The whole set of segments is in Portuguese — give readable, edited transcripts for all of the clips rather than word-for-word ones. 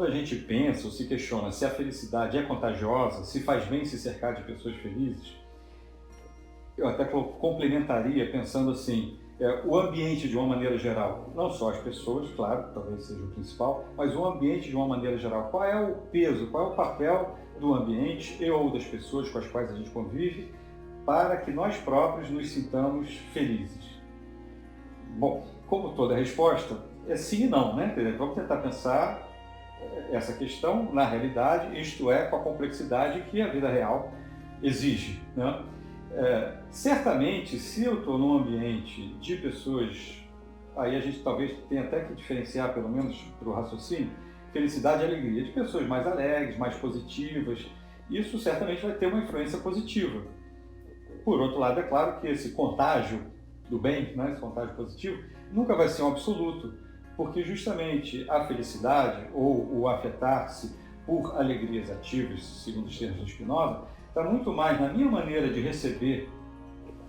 Quando a gente pensa ou se questiona se a felicidade é contagiosa, se faz bem se cercar de pessoas felizes, eu até complementaria pensando assim, o ambiente de uma maneira geral, não só as pessoas, claro, talvez seja o principal, mas o ambiente de uma maneira geral. Qual é o peso, qual é o papel do ambiente e ou das pessoas com as quais a gente convive para que nós próprios nos sintamos felizes? Bom, como toda resposta, é sim e não, né? Vamos tentar pensar essa questão na realidade, isto é, com a complexidade que a vida real exige, né? Certamente, se eu estou num ambiente de pessoas, aí a gente talvez tenha até que diferenciar, pelo menos para o raciocínio, felicidade e alegria, de pessoas mais alegres, mais positivas, isso certamente vai ter uma influência positiva. Por outro lado, é claro que esse contágio do bem, né, esse contágio positivo, nunca vai ser um absoluto, porque justamente a felicidade ou o afetar-se por alegrias ativas, segundo os termos de Spinoza, está muito mais na minha maneira de receber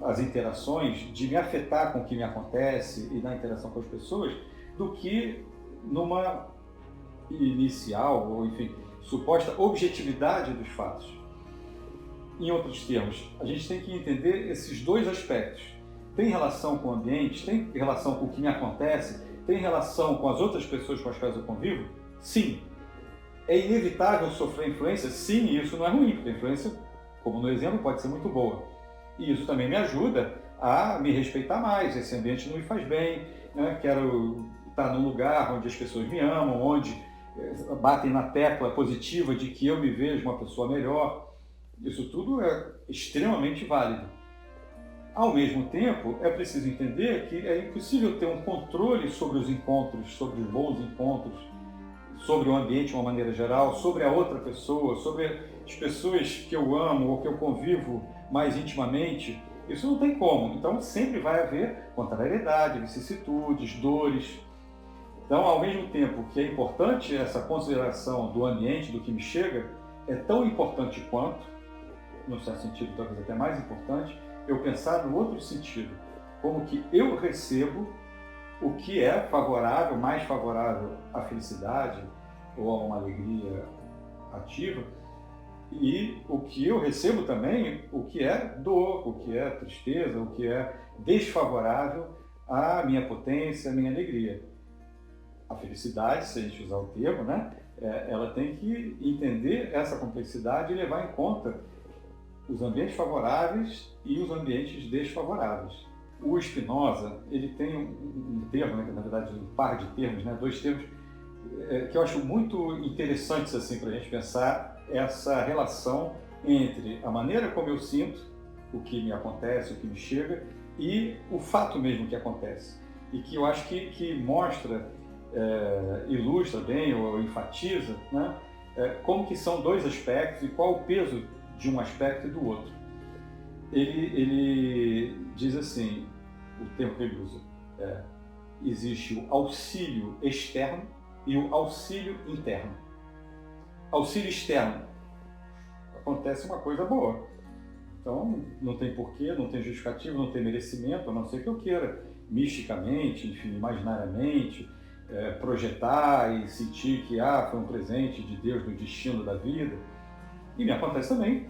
as interações, de me afetar com o que me acontece e na interação com as pessoas, do que numa inicial, ou enfim, suposta objetividade dos fatos. Em outros termos, a gente tem que entender esses dois aspectos. Tem relação com o ambiente, tem relação com o que me acontece, tem relação com as outras pessoas com as quais eu convivo? Sim. É inevitável sofrer influência? Sim, e isso não é ruim, porque a influência, como no exemplo, pode ser muito boa. E isso também me ajuda a me respeitar mais, esse ambiente não me faz bem, né? Quero estar num lugar onde as pessoas me amam, onde batem na tecla positiva de que eu me vejo uma pessoa melhor. Isso tudo é extremamente válido. Ao mesmo tempo, é preciso entender que é impossível ter um controle sobre os encontros, sobre os bons encontros, sobre o ambiente de uma maneira geral, sobre a outra pessoa, sobre as pessoas que eu amo ou que eu convivo mais intimamente. Isso não tem como. Então, sempre vai haver contrariedade, vicissitudes, dores. Então, ao mesmo tempo que é importante essa consideração do ambiente, do que me chega, é tão importante quanto, no certo sentido talvez até mais importante, eu pensar no outro sentido, como que eu recebo o que é favorável, mais favorável à felicidade ou a uma alegria ativa, e o que eu recebo também, o que é dor, o que é tristeza, o que é desfavorável à minha potência, à minha alegria. A felicidade, se a gente usar o termo, né, ela tem que entender essa complexidade e levar em conta os ambientes favoráveis e os ambientes desfavoráveis. O Spinoza, ele tem um termo, né, na verdade um par de termos, né, dois termos, que eu acho muito interessantes assim, para a gente pensar essa relação entre a maneira como eu sinto o que me acontece, o que me chega, e o fato mesmo que acontece. E que eu acho que mostra, ilustra bem ou enfatiza, né, como que são dois aspectos e qual o peso de um aspecto e do outro. Ele diz assim, o termo que ele usa, existe o auxílio externo e o auxílio interno. Auxílio externo, acontece uma coisa boa. Então, não tem porquê, não tem justificativo, não tem merecimento, a não ser que eu queira, misticamente, enfim, imaginariamente, projetar e sentir que foi um presente de Deus no destino da vida. E me acontece também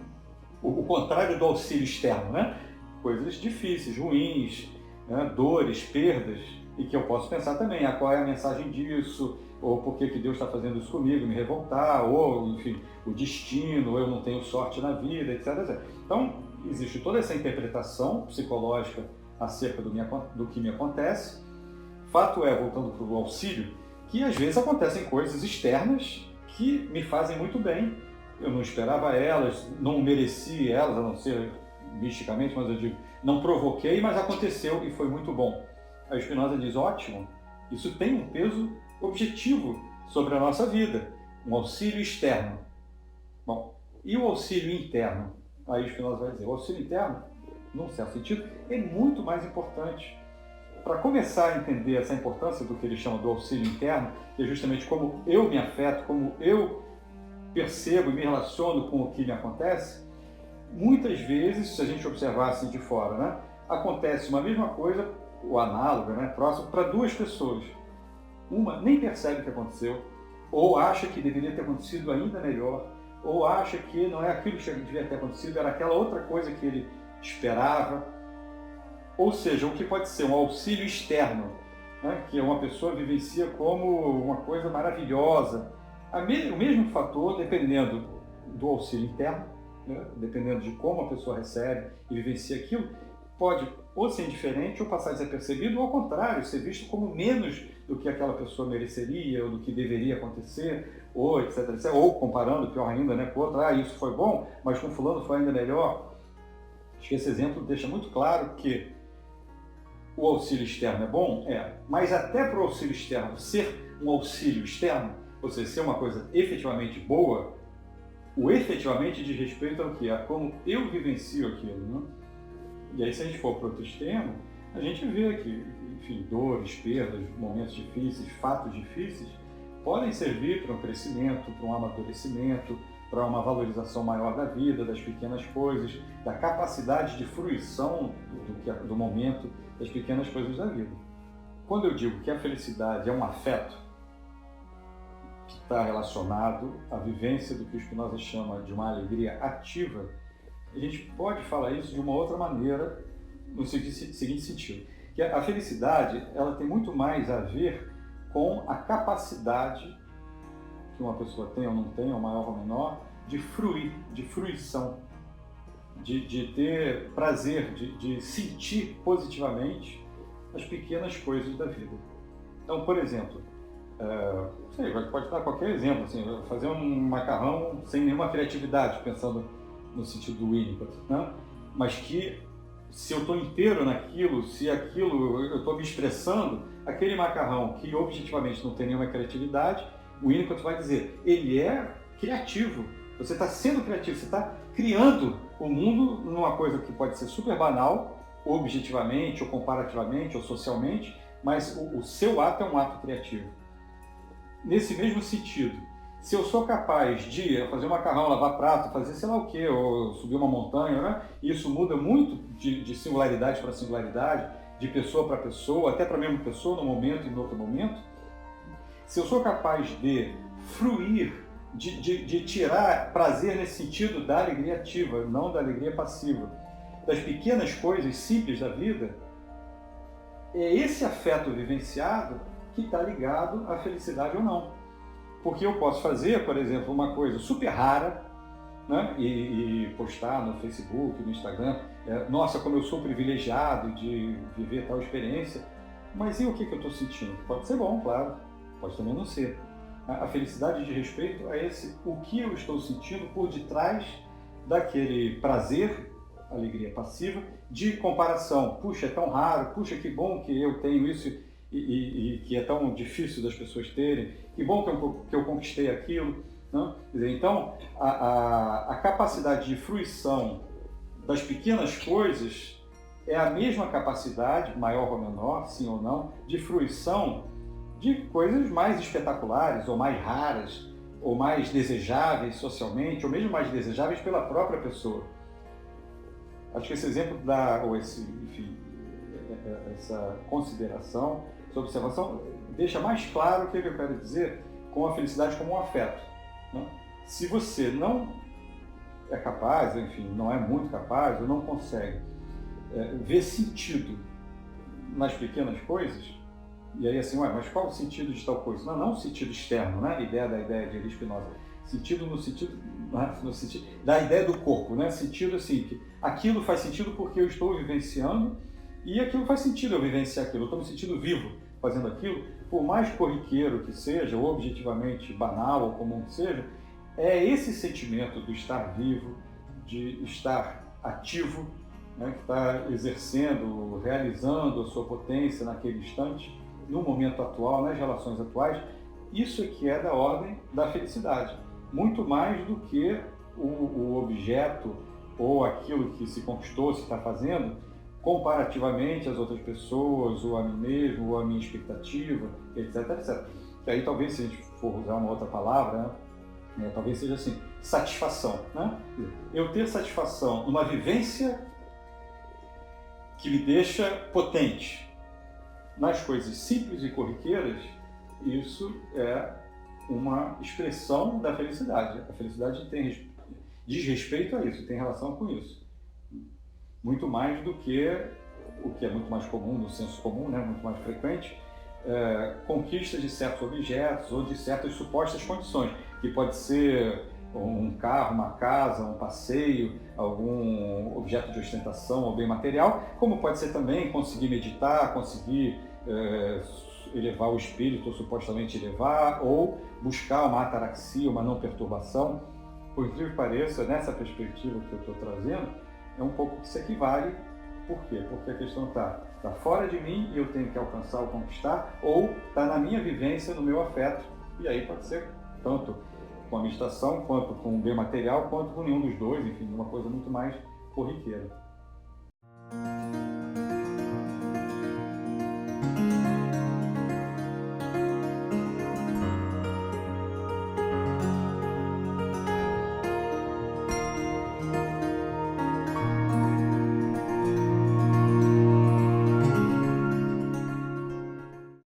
o contrário do auxílio externo, né? Coisas difíceis, ruins, né? Dores, perdas, e que eu posso pensar também, qual é a mensagem disso, ou por que Deus está fazendo isso comigo, me revoltar, ou, enfim, o destino, eu não tenho sorte na vida, etc, etc. Então, existe toda essa interpretação psicológica acerca do que me acontece. Fato é, voltando para o auxílio, que às vezes acontecem coisas externas que me fazem muito bem. Eu não esperava elas, não mereci elas, a não ser misticamente, mas eu digo, não provoquei, mas aconteceu e foi muito bom. A Spinoza diz, ótimo, isso tem um peso objetivo sobre a nossa vida, um auxílio externo. Bom, e o auxílio interno? Aí Spinoza vai dizer, o auxílio interno, num certo sentido, é muito mais importante. Para começar a entender essa importância do que ele chama do auxílio interno, que é justamente como eu me afeto, como eu percebo e me relaciono com o que me acontece, muitas vezes, se a gente observar assim de fora, né, acontece uma mesma coisa, ou análoga, né, próximo, para duas pessoas. Uma nem percebe o que aconteceu, ou acha que deveria ter acontecido ainda melhor, ou acha que não é aquilo que devia ter acontecido, era aquela outra coisa que ele esperava. Ou seja, o que pode ser um auxílio externo, né, que uma pessoa vivencia como uma coisa maravilhosa. O mesmo fator, dependendo do auxílio interno, né, dependendo de como a pessoa recebe e vivencia aquilo, pode ou ser indiferente ou passar desapercebido, ou ao contrário, ser visto como menos do que aquela pessoa mereceria, ou do que deveria acontecer, ou etc, etc. Ou comparando, pior ainda, né, com o outro, isso foi bom, mas com fulano foi ainda melhor. Acho que esse exemplo deixa muito claro que o auxílio externo é bom? Mas até para o auxílio externo ser um auxílio externo, ou seja, ser uma coisa efetivamente boa, o efetivamente diz respeito ao que? A como eu vivencio aquilo, né? E aí, se a gente for para outro extremo, a gente vê que, enfim, dores, perdas, momentos difíceis, fatos difíceis, podem servir para um crescimento, para um amadurecimento, para uma valorização maior da vida, das pequenas coisas, da capacidade de fruição do momento, das pequenas coisas da vida. Quando eu digo que a felicidade é um afeto que está relacionado à vivência do que o Spinoza chama de uma alegria ativa, a gente pode falar isso de uma outra maneira, no seguinte sentido, que a felicidade ela tem muito mais a ver com a capacidade que uma pessoa tem ou não tem, ou maior ou menor, de fruir, de fruição, de ter prazer, de sentir positivamente as pequenas coisas da vida. Então, por exemplo, pode dar qualquer exemplo, assim, fazer um macarrão sem nenhuma criatividade, pensando no sentido do Winnicott, né? Mas que se eu estou inteiro naquilo, se aquilo eu estou me expressando, aquele macarrão que objetivamente não tem nenhuma criatividade, o Winnicott vai dizer, ele é criativo. Você está sendo criativo, você está criando o mundo numa coisa que pode ser super banal, objetivamente, ou comparativamente, ou socialmente, mas o seu ato é um ato criativo. Nesse mesmo sentido, se eu sou capaz de fazer um macarrão, lavar prato, fazer sei lá o quê, ou subir uma montanha, né? Isso muda muito de singularidade para singularidade, de pessoa para pessoa, até para a mesma pessoa num momento e no outro momento. Se eu sou capaz de fruir, de tirar prazer nesse sentido da alegria ativa, não da alegria passiva, das pequenas coisas simples da vida, é esse afeto vivenciado que está ligado à felicidade ou não. Porque eu posso fazer, por exemplo, uma coisa super rara, né? e postar no Facebook, no Instagram, nossa, como eu sou privilegiado de viver tal experiência, mas e o que eu estou sentindo? Pode ser bom, claro, pode também não ser. A felicidade diz respeito a o que eu estou sentindo por detrás daquele prazer, alegria passiva, de comparação. Puxa, é tão raro, puxa, que bom que eu tenho isso e que é tão difícil das pessoas terem, que bom que eu conquistei aquilo. Né? Quer dizer, então, a capacidade de fruição das pequenas coisas é a mesma capacidade, maior ou menor, sim ou não, de fruição de coisas mais espetaculares, ou mais raras, ou mais desejáveis socialmente, ou mesmo mais desejáveis pela própria pessoa. Acho que esse exemplo essa consideração, essa observação, deixa mais claro o que eu quero dizer com a felicidade como um afeto. Né? Se você não é capaz, enfim, não é muito capaz, ou não consegue ver sentido nas pequenas coisas, e aí assim, mas qual o sentido de tal coisa? Não o sentido externo, né? A ideia de Spinoza. Sentido no sentido da ideia do corpo, né? Sentido assim, que aquilo faz sentido porque eu estou vivenciando e aquilo faz sentido eu vivenciar aquilo. Eu estou me sentindo vivo fazendo aquilo, por mais corriqueiro que seja, ou objetivamente banal ou comum que seja, é esse sentimento do estar vivo, de estar ativo, né? Que está exercendo, realizando a sua potência naquele instante, no momento atual, nas relações atuais. Isso é que é da ordem da felicidade. Muito mais do que o objeto ou aquilo que se conquistou, se está fazendo, comparativamente às outras pessoas, ou a mim mesmo, ou a minha expectativa, etc, etc. E aí talvez, se a gente for usar uma outra palavra, né, talvez seja assim, satisfação. Né? Eu ter satisfação numa vivência que me deixa potente nas coisas simples e corriqueiras, isso é uma expressão da felicidade. A felicidade diz respeito a isso, tem relação com isso. Muito mais do que o que é muito mais comum, no senso comum, né, muito mais frequente, conquista de certos objetos ou de certas supostas condições, que pode ser um carro, uma casa, um passeio, algum objeto de ostentação ou bem material, como pode ser também conseguir meditar, conseguir elevar o espírito, ou supostamente elevar, ou buscar uma ataraxia, uma não perturbação. Por incrível que pareça, nessa perspectiva que eu estou trazendo, é um pouco que se equivale. Por quê? Porque a questão está fora de mim e eu tenho que alcançar ou conquistar, ou está na minha vivência, no meu afeto, e aí pode ser tanto com a meditação, quanto com o bem material, quanto com nenhum dos dois, enfim, uma coisa muito mais corriqueira.